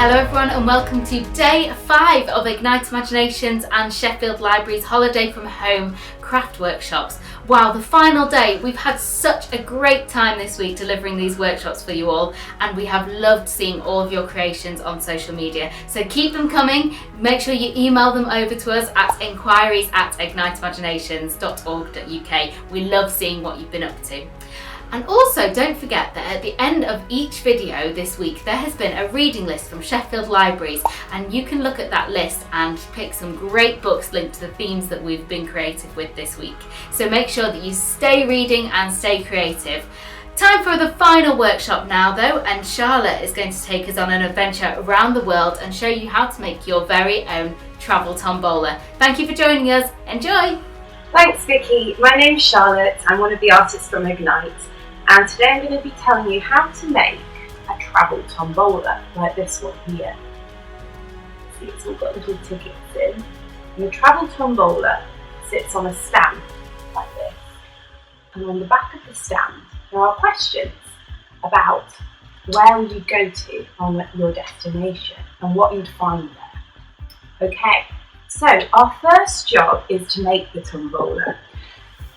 Hello everyone and welcome to day 5 of Ignite Imaginations and Sheffield Libraries Holiday from Home craft workshops. Wow, the final day. We've had such a great time this week delivering these workshops for you all, and we have loved seeing all of your creations on social media. So keep them coming. Make sure you email them over to us at inquiries@igniteimaginations.org.uk. We love seeing what you've been up to. And also don't forget that at the end of each video this week there has been a reading list from Sheffield Libraries, and you can look at that list and pick some great books linked to the themes that we've been creative with this week. So make sure that you stay reading and stay creative. Time for the final workshop now though, and Charlotte is going to take us on an adventure around the world and show you how to make your very own Travel Tombola. Thank you for joining us. Enjoy! Thanks Vicky. My name's Charlotte. I'm one of the artists from Ignite. And today I'm going to be telling you how to make a travel tombola, like this one here. See, it's all got little tickets in. And the travel tombola sits on a stand like this. And on the back of the stand there are questions about where would you go to on your destination and what you'd find there. Okay, so our first job is to make the tombola.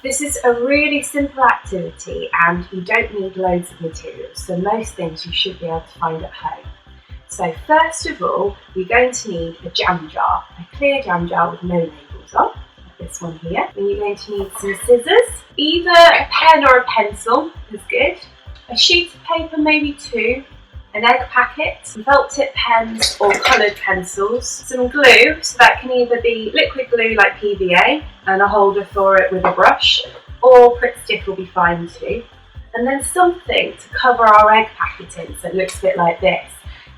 This is a really simple activity and you don't need loads of materials, so most things you should be able to find at home. So first of all, you're going to need a jam jar, a clear jam jar with no labels on, like this one here. Then you're going to need some scissors, either a pen or a pencil is good, a sheet of paper, maybe 2, an egg packet, some felt tip pens or coloured pencils, some glue, so that can either be liquid glue like PVA and a holder for it with a brush, or Pritt stick will be fine too. And then something to cover our egg packet in so it looks a bit like this.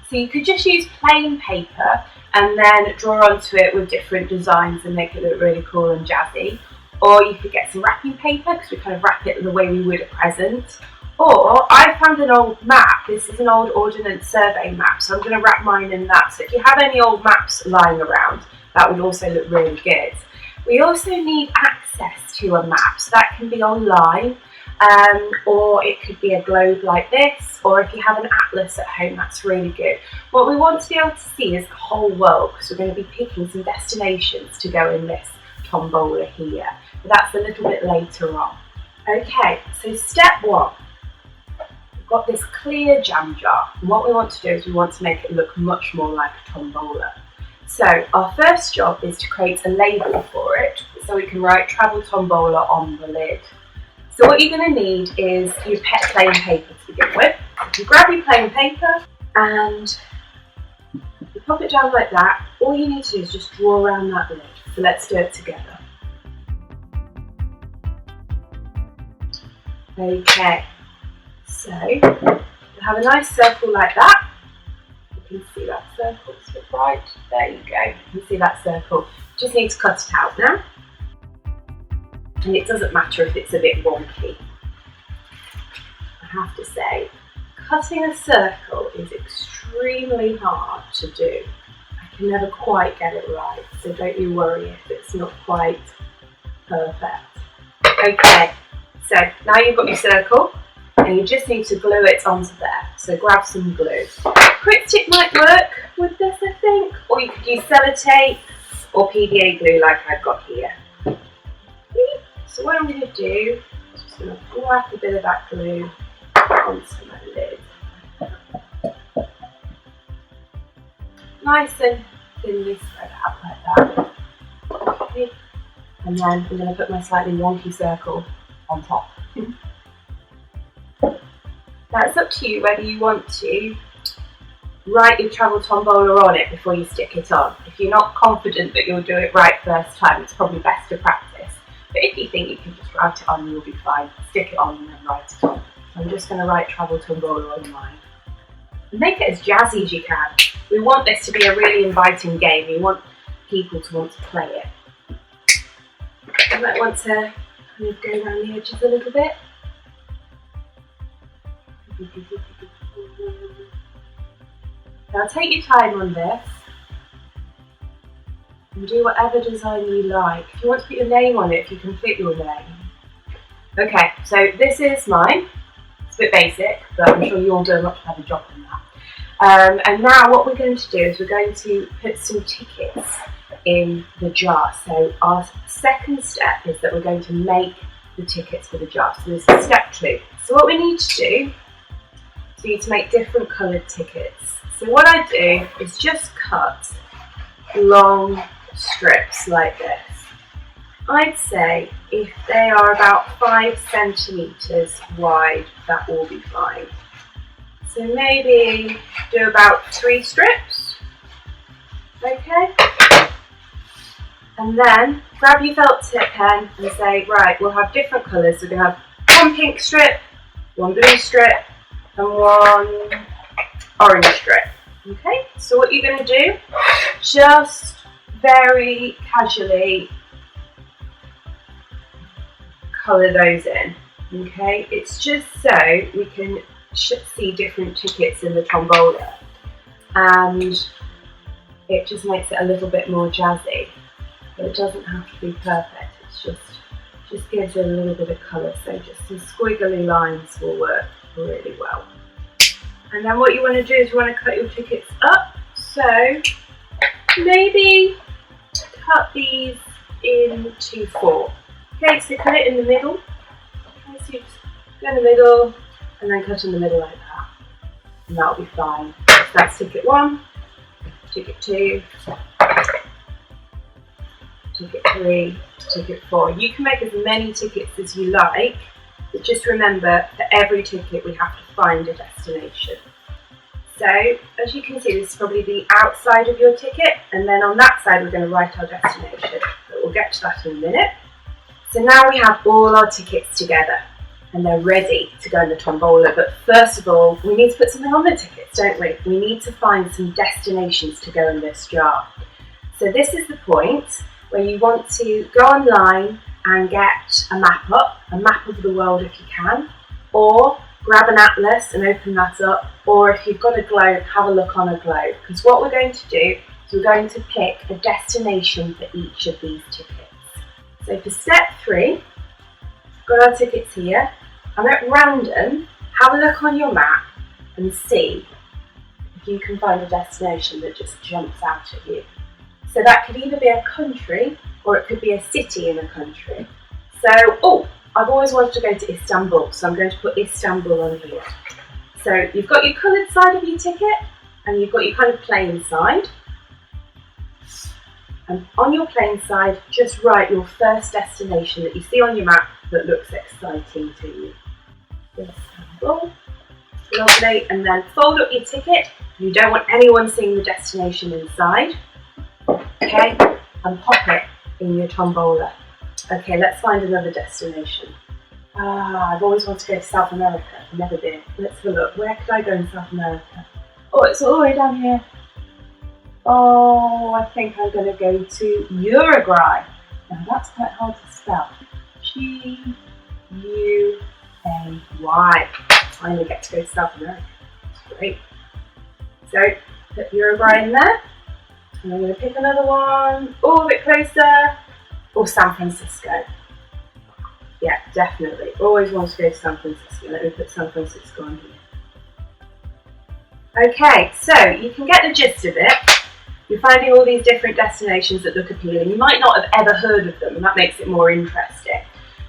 So you could just use plain paper and then draw onto it with different designs and make it look really cool and jazzy. Or you could get some wrapping paper because we kind of wrap it the way we would a present. Or I found an old map. This is an old Ordnance Survey map, so I'm going to wrap mine in that. So if you have any old maps lying around, that would also look really good. We also need access to a map, so that can be online, or it could be a globe like this, or if you have an atlas at home, that's really good. What we want to be able to see is the whole world, because we're going to be picking some destinations to go in this tombola here. But that's a little bit later on. Okay, so step 1. Got this clear jam jar, and what we want to do is we want to make it look much more like a tombola. So our first job is to create a label for it so we can write Travel Tombola on the lid. So what you're going to need is your plain paper to begin with. You grab your plain paper and you pop it down like that. All you need to do is just draw around that lid. So let's do it together. Okay. So, you have a nice circle like that. You can see that circle, it's a bit bright. There you go, you can see that circle. Just need to cut it out now. And it doesn't matter if it's a bit wonky. I have to say, cutting a circle is extremely hard to do. I can never quite get it right, so don't you worry if it's not quite perfect. Okay, so now you've got your circle. And you just need to glue it onto there. So grab some glue. Pritt stick might work with this, I think. Or you could use sellotape or PVA glue like I've got here. So what I'm going to do is just going to whack a bit of that glue onto my lid. Nice and thinly spread out like that. Okay. And then I'm going to put my slightly wonky circle on top. Now it's up to you whether you want to write your Travel Tombola on it before you stick it on. If you're not confident that you'll do it right first time, it's probably best to practice. But if you think you can just write it on, you'll be fine. Stick it on and then write it on. So I'm just going to write Travel Tombola on mine. And make it as jazzy as you can. We want this to be a really inviting game. We want people to want to play it. You might want to kind of go around the edges a little bit. Now take your time on this and do whatever design you like. If you want to put your name on it, you can put your name. Okay, so this is mine. It's a bit basic, but I'm sure you'll do a much better job than that. And now what we're going to do is we're going to put some tickets in the jar. So our second step is that we're going to make the tickets for the jar. So this is step 2. So what we need to do is for you to make different coloured tickets. So what I do is just cut long strips like this. I'd say if they are about 5 centimetres wide, that will be fine. So maybe do about 3 strips, okay? And then grab your felt tip pen and say, right, we'll have different colours. We're going to have one pink strip, one blue strip, and one orange strip, okay? So what you're going to do, just very casually colour those in, okay? It's just so we can see different tickets in the tombola, and it just makes it a little bit more jazzy. But it doesn't have to be perfect. It's just gives it a little bit of colour. So just some squiggly lines will work really well. And then what you want to do is you want to cut your tickets up. So maybe cut these into 4. Okay, so cut it in the middle. Okay, so you just go in the middle and then cut in the middle like that. And that'll be fine. So that's ticket 1, ticket 2, ticket 3, ticket 4. You can make as many tickets as you like, but just remember, for every ticket we have to find a destination. So, as you can see, this is probably the outside of your ticket, and then on that side we're going to write our destination. But we'll get to that in a minute. So now we have all our tickets together, and they're ready to go in the tombola. But first of all, we need to put something on the tickets, don't we? We need to find some destinations to go in this jar. So this is the point where you want to go online and get a map of the world if you can, or grab an atlas and open that up, or if you've got a globe, have a look on a globe. Because what we're going to do is we're going to pick a destination for each of these tickets. So for step 3, got our tickets here, and at random, have a look on your map and see if you can find a destination that just jumps out at you. So that could either be a country or it could be a city in a country. So, I've always wanted to go to Istanbul, so I'm going to put Istanbul on here. So you've got your coloured side of your ticket and you've got your kind of plain side. And on your plain side, just write your first destination that you see on your map that looks exciting to you. Istanbul, lovely, and then fold up your ticket. You don't want anyone seeing the destination inside. Okay, and pop it in your tombola. Okay, let's find another destination. I've always wanted to go to South America. I've never been. Let's have a look. Where could I go in South America? Oh, it's all the way down here. Oh, I think I'm going to go to Uruguay. Now that's quite hard to spell. G-U-A-Y. Finally get to go to South America. That's great. So, put Uruguay in there. And I'm going to pick another one, a bit closer, or San Francisco. Yeah, definitely. Always want to go to San Francisco. Let me put San Francisco on here. Okay, so you can get the gist of it. You're finding all these different destinations that look appealing. You might not have ever heard of them, and that makes it more interesting.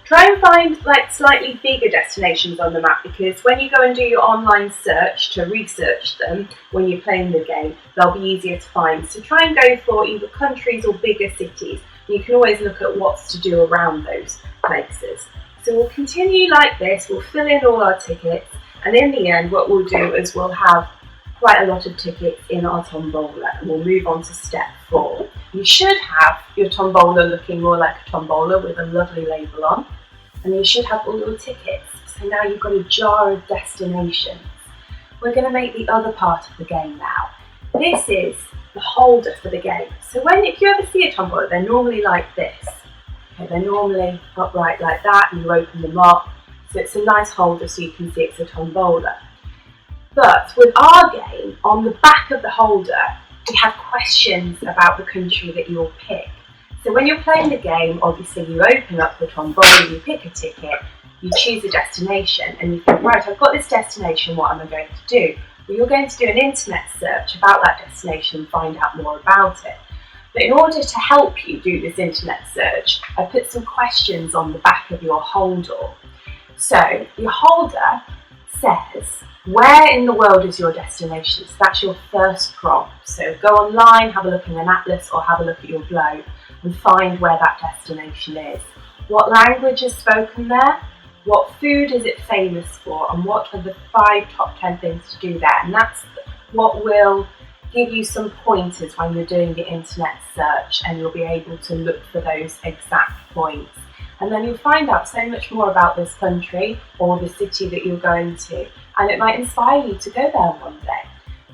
Try and find slightly bigger destinations on the map, because when you go and do your online search to research them when you're playing the game, they'll be easier to find. So try and go for either countries or bigger cities. You can always look at what's to do around those places. So we'll continue like this, we'll fill in all our tickets, and in the end what we'll do is we'll have quite a lot of tickets in our tombola, and we'll move on to step 4. You should have your tombola looking more like a tombola with a lovely label on, and you should have all your tickets. So now you've got a jar of destinations. We're going to make the other part of the game now. This is the holder for the game. So if you ever see a tombola, they're normally like this. Okay, they're normally upright like that, and you open them up. So it's a nice holder so you can see it's a tombola. But with our game, on the back of the holder, we have questions about the country that you'll pick. So when you're playing the game, obviously you open up the tombola, you pick a ticket, you choose a destination, and you think, right, I've got this destination, what am I going to do? Well, you're going to do an internet search about that destination and find out more about it. But in order to help you do this internet search, I put some questions on the back of your holder. So your holder says, where in the world is your destination? So that's your first prompt. So go online, have a look in an atlas or have a look at your globe and find where that destination is. What language is spoken there? What food is it famous for? And what are the 5 top 10 things to do there? And that's what will give you some pointers when you're doing the internet search, and you'll be able to look for those exact points. And then you'll find out so much more about this country or the city that you're going to, and it might inspire you to go there one day.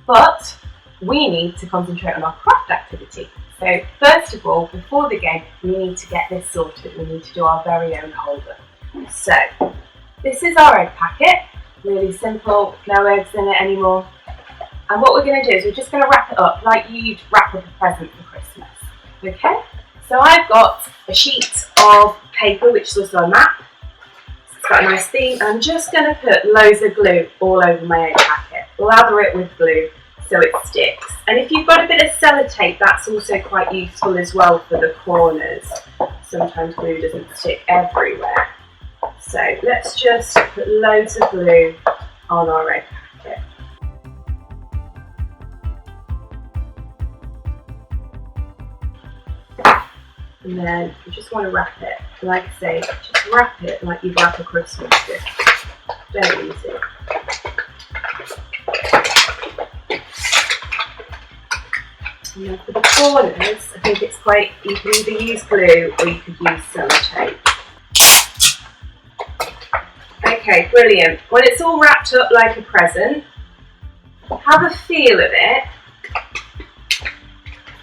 But we need to concentrate on our craft activity. So first of all, before the game, we need to get this sorted. We need to do our very own holder. So this is our egg packet, really simple, no eggs in it anymore. And what we're going to do is we're just going to wrap it up like you'd wrap up a present for Christmas. Okay? So I've got a sheet of paper, which is also a map. It's got a nice theme. And I'm just going to put loads of glue all over my egg packet. Lather it with glue so it sticks. And if you've got a bit of sellotape, that's also quite useful as well for the corners. Sometimes glue doesn't stick everywhere. So let's just put loads of glue on our egg packet. And then you just want to wrap it, like I say, just wrap it like you'd wrap a Christmas gift. Very easy. And then for the corners, I think it's quite, you can either use glue or you could use sellotape. Okay, brilliant. When it's all wrapped up like a present, have a feel of it,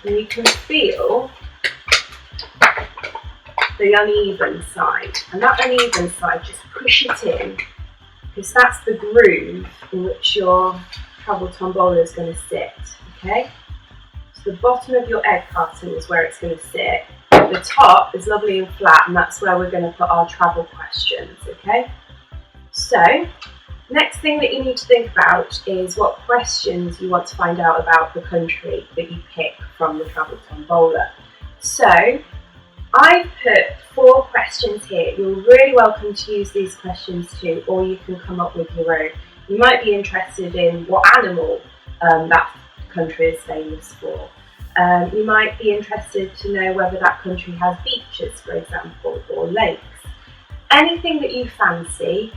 and you can feel the uneven side, and that uneven side, just push it in, because that's the groove in which your Travel Tombola is going to sit. Okay, so the bottom of your egg carton is where it's going to sit. The top is lovely and flat, and that's where we're going to put our travel questions. Okay, so next thing that you need to think about is what questions you want to find out about the country that you pick from the Travel Tombola. So I've put 4 questions here. You're really welcome to use these questions too, or you can come up with your own. You might be interested in what animal that country is famous for. You might be interested to know whether that country has beaches, for example, or lakes. Anything that you fancy,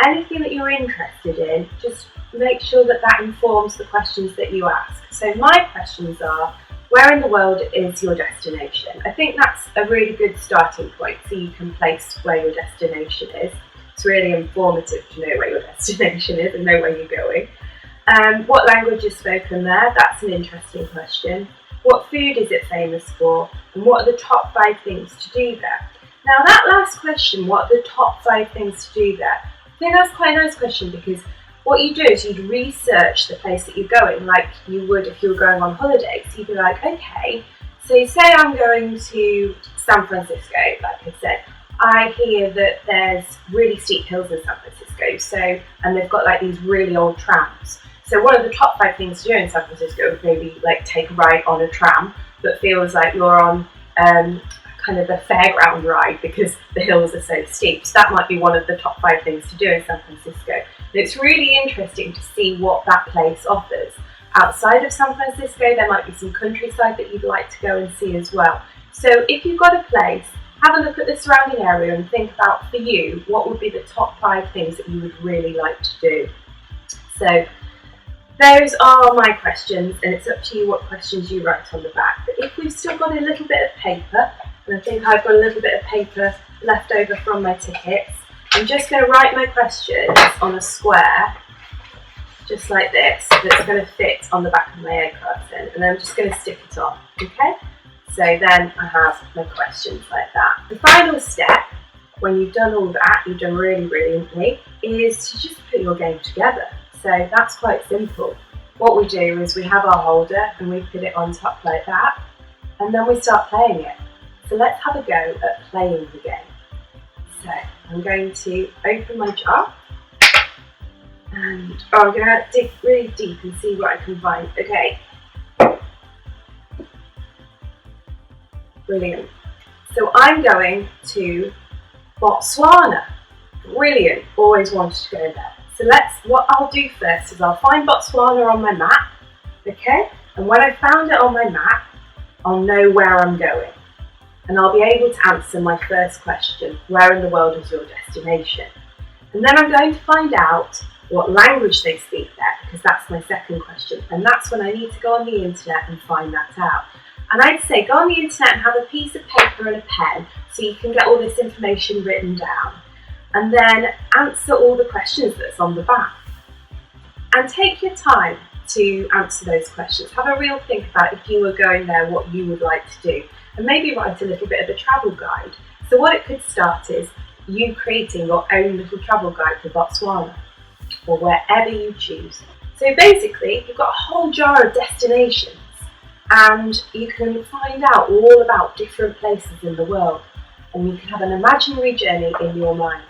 anything that you're interested in, just make sure that that informs the questions that you ask. So my questions are, where in the world is your destination? I think that's a really good starting point, so you can place where your destination is. It's really informative to know where your destination is and know where you're going. What language is spoken there? That's an interesting question. What food is it famous for? And what are the top 5 things to do there? Now that last question, what are the top 5 things to do there? I think that's quite a nice question, because what you do is you'd research the place that you're going, like you would if you were going on holiday. So you'd be like, okay, so say I'm going to San Francisco, like I said. I hear that there's really steep hills in San Francisco, and they've got like these really old trams. So one of the top 5 things to do in San Francisco would maybe like take a ride on a tram that feels like you're on kind of a fairground ride because the hills are so steep. So that might be one of the top 5 things to do in San Francisco. And it's really interesting to see what that place offers. Outside of San Francisco, there might be some countryside that you'd like to go and see as well. So if you've got a place, have a look at the surrounding area and think about, for you, what would be the top 5 things that you would really like to do. So those are my questions, and it's up to you what questions you write on the back. But if we've still got a little bit of paper, and I think I've got a little bit of paper left over from my tickets, I'm just going to write my questions on a square, just like this, that's going to fit on the back of my egg carton, and I'm just going to stick it on, okay? So then I have my questions like that. The final step, when you've done all that, you've done really brilliantly, is to just put your game together. So that's quite simple. What we do is we have our holder and we put it on top like that, and then we start playing it. So let's have a go at playing the game. So I'm going to open my jar, And I'm going to dig really deep and see what I can find. Okay. Brilliant. So I'm going to Botswana. Brilliant. Always wanted to go there. So what I'll do first is I'll find Botswana on my map. Okay. And when I've found it on my map, I'll know where I'm going. And I'll be able to answer my first question, where in the world is your destination? And then I'm going to find out what language they speak there, because that's my second question. And that's when I need to go on the internet and find that out. And I'd say go on the internet and have a piece of paper and a pen so you can get all this information written down. And then answer all the questions that's on the back. And take your time to answer those questions. Have a real think about if you were going there, what you would like to do. And maybe write a little bit of a travel guide. So what it could start is you creating your own little travel guide for Botswana or wherever you choose. So basically, you've got a whole jar of destinations and you can find out all about different places in the world and you can have an imaginary journey in your mind.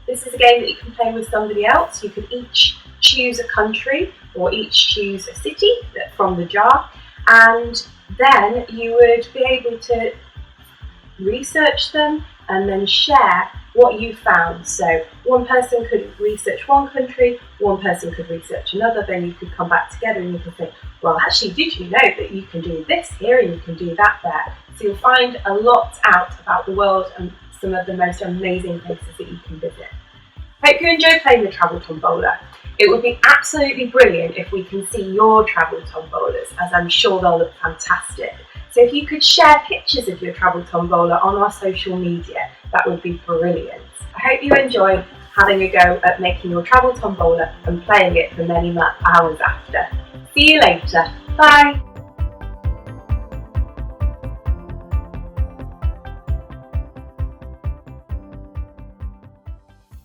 This is a game that you can play with somebody else. You could each choose a country or each choose a city from the jar, and then you would be able to research them and then share what you found. So one person could research one country, one person could research another, then you could come back together and you could think, well, actually, did you know that you can do this here and you can do that there? So you'll find a lot out about the world and some of the most amazing places that you can visit. Hope you enjoy playing the Travel Tombola. It would be absolutely brilliant if we can see your Travel Tombolas, as I'm sure they'll look fantastic. So if you could share pictures of your Travel Tombola on our social media, that would be brilliant. I hope you enjoy having a go at making your Travel Tombola and playing it for many hours after. See you later. Bye.